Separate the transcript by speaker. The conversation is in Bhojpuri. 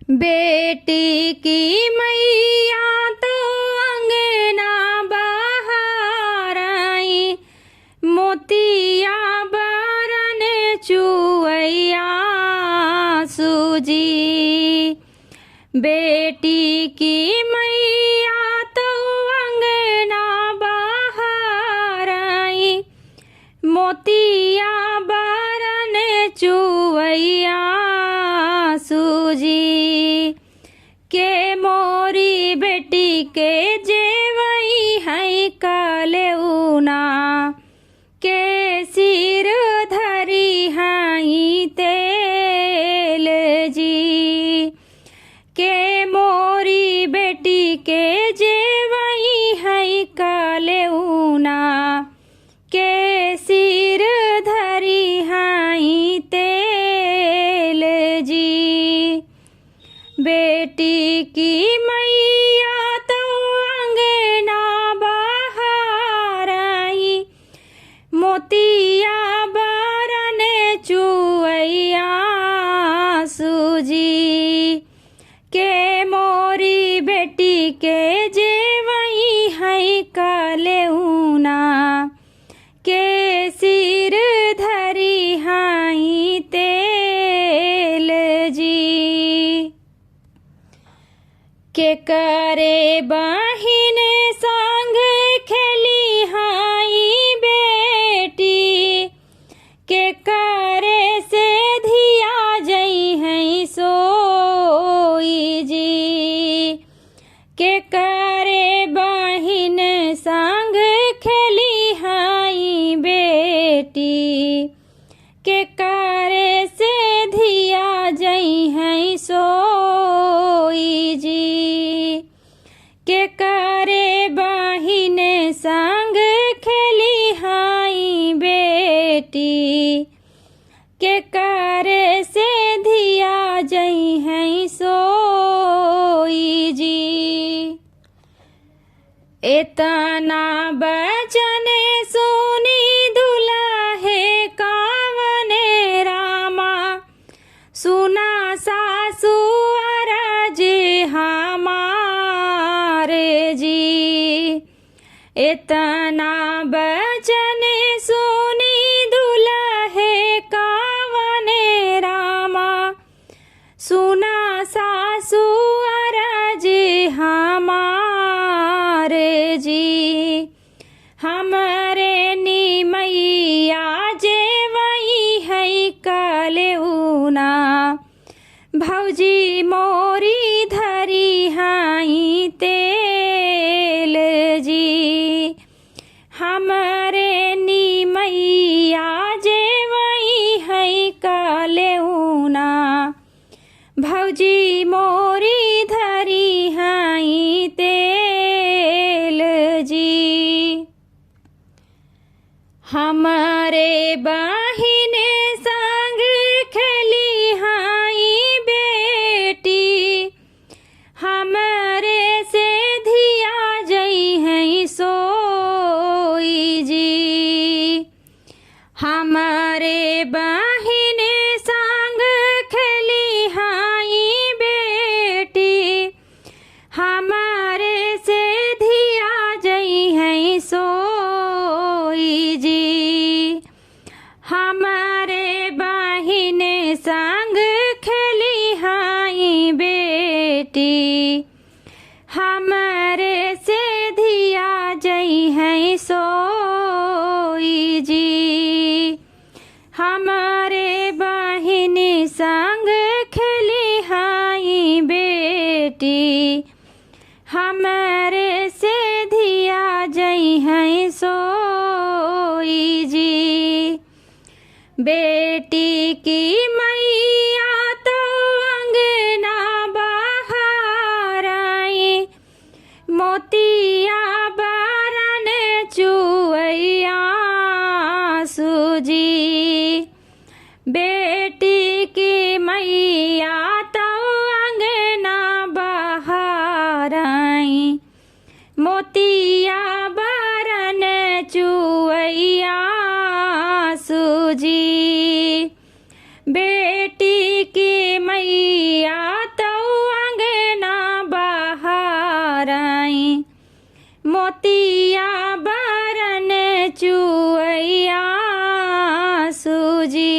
Speaker 1: बेटी की मैया तो अंगना बाहर आई, मोतिया बरन चुवैया सूजी। बेटी की मैया तो अंगना बाहर आई, मोतिया बरन चुवैया सूजी। के मोरी बेटी के जेवई है कलेउना, के सिर धरी है तेल जी। के मोरी बेटी के जेवई है कलेउना, के सिर धरी है तेल जी। बेटी की मैया तो अंगना बाहर आई, मोतिया बरन चुवैया सूजी। के मोरी बेटी के जेवई है कलेउना, के सिर धरी है तेल जी। के करे बहिन संग खेली हाई बेटी, के करे से धिया जई है सोई जी। के करे बहिन संग खेली हाई बेटी, के करे से धिया जई है सोई जी। के करे बहिन संग खेली हाई बेटी, के करे से धिया जई है सोई जी। इतना बचन सुनी दुल्हे कावने रामा, सुना सासु अरज हमारे जी। इतना बचन सुनी दुल्हे कावने रामा, सुना सासु अरज हमारे जी। हमरे निमैया जेवई है कलेउना, भौजी मोरी धरी है तेल जी। हमरे निमैया जेवई है कलेउना, भौजी मोरी धरी है तेल जी। हमरे बहिन संग खेली हाई बेटी, हमरे से धिया जई है सोई जी। हमरे बहिन संग खेली हाई बेटी, हमारे से धिया जई है सोई जी। हमारे बहिन संग खेली हाई बेटी, हमारे से धिया जई है सोई जी। हमारे बहिन संग खेली हाई बेटी, हमारे से धिया जई है सोई जी। बेटी की मैया तो अंगना बाहर आई, मोतिया बरन चुवैया सूजी। बेटी की मैया तो अंगना बाहर आई, मोतिया बरन चुवैया सूजी। बेटी की मैया तो मोतिया बरन चुअया सूजी